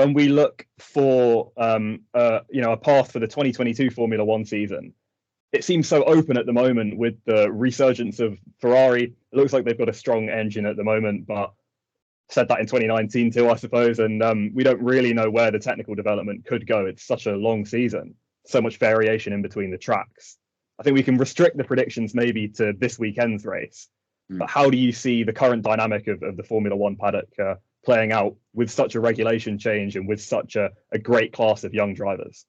when we look for a path for the 2022 Formula One season, it seems so open at the moment with the resurgence of Ferrari. It looks like they've got a strong engine at the moment, but said that in 2019 too, I suppose. And we don't really know where the technical development could go. It's such a long season, so much variation in between the tracks. I think we can restrict the predictions maybe to this weekend's race. But how do you see the current dynamic of the Formula One paddock playing out with such a regulation change and with such a great class of young drivers?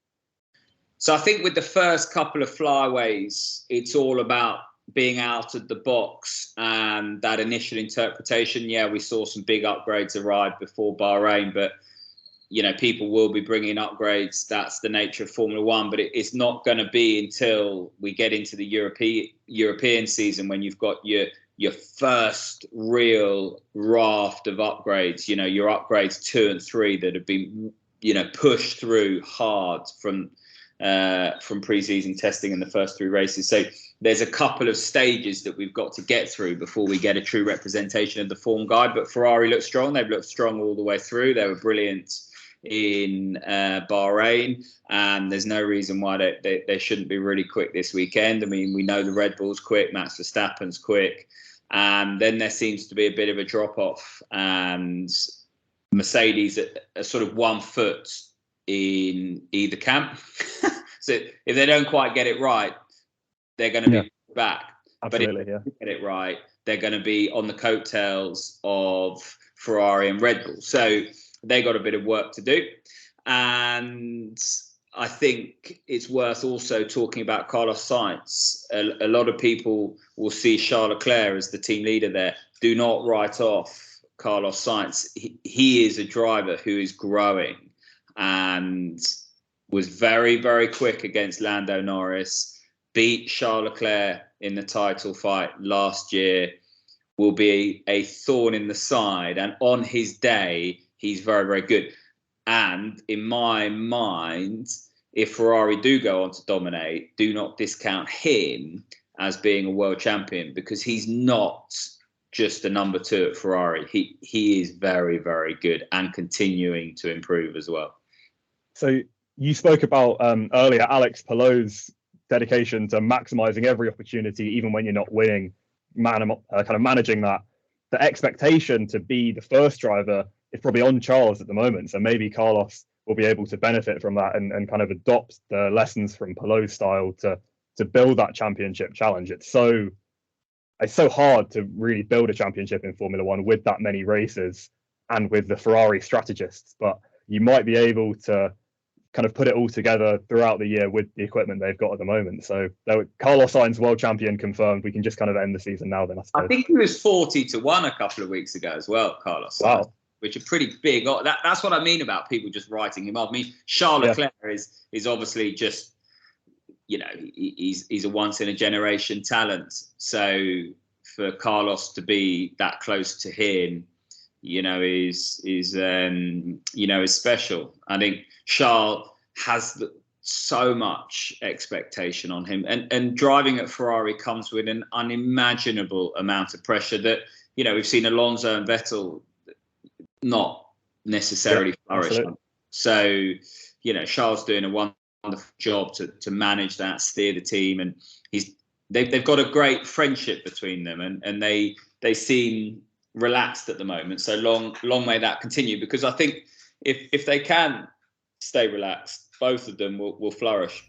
So I think with the first couple of flyways, it's all about being out of the box and that initial interpretation. Yeah, we saw some big upgrades arrive before Bahrain, but people will be bringing upgrades. That's the nature of Formula One, but it's not going to be until we get into the European season when you've got your first real raft of upgrades, your upgrades 2 and 3 that have been, pushed through hard from pre-season testing in the first 3 races. So there's a couple of stages that we've got to get through before we get a true representation of the form guide. But Ferrari looked strong. They've looked strong all the way through. They were brilliant in Bahrain, and there's no reason why they shouldn't be really quick this weekend. I mean, we know the Red Bull's quick, Max Verstappen's quick, and then there seems to be a bit of a drop-off, and Mercedes are sort of 1 foot in either camp. So if they don't quite get it right, they're going to be back. Absolutely, but if they get it right, they're going to be on the coattails of Ferrari and Red Bull. So they got a bit of work to do. And I think it's worth also talking about Carlos Sainz. A lot of people will see Charles Leclerc as the team leader there. Do not write off Carlos Sainz. He is a driver who is growing and was very, very quick against Lando Norris, beat Charles Leclerc in the title fight last year, will be a thorn in the side. And on his day, he's very, very good. And in my mind, if Ferrari do go on to dominate, do not discount him as being a world champion, because he's not just a number 2 at Ferrari. He is very, very good and continuing to improve as well. So you spoke about earlier Alex Palou's dedication to maximizing every opportunity, even when you're not winning, kind of managing that. The expectation to be the first driver is probably on Charles at the moment. So maybe Carlos will be able to benefit from that and kind of adopt the lessons from Palou's style to build that championship challenge. It's so hard to really build a championship in Formula One with that many races and with the Ferrari strategists, but you might be able to kind of put it all together throughout the year with the equipment they've got at the moment. So Carlos Sainz, world champion confirmed. We can just kind of end the season now then, I suppose. I think he was 40-1 a couple of weeks ago as well, Carlos Sainz. Wow. Which are pretty big. That's what I mean about people just writing him off. I mean, Charles Leclerc is obviously just, he's a once in a generation talent. So for Carlos to be that close to him, is special. I think Charles has so much expectation on him, and driving at Ferrari comes with an unimaginable amount of pressure that, we've seen Alonso and Vettel not necessarily flourish. So, Charles doing a wonderful job to manage that, steer the team, and they've got a great friendship between them, and they seem relaxed at the moment. So long may that continue, because I think if they can stay relaxed, both of them will flourish.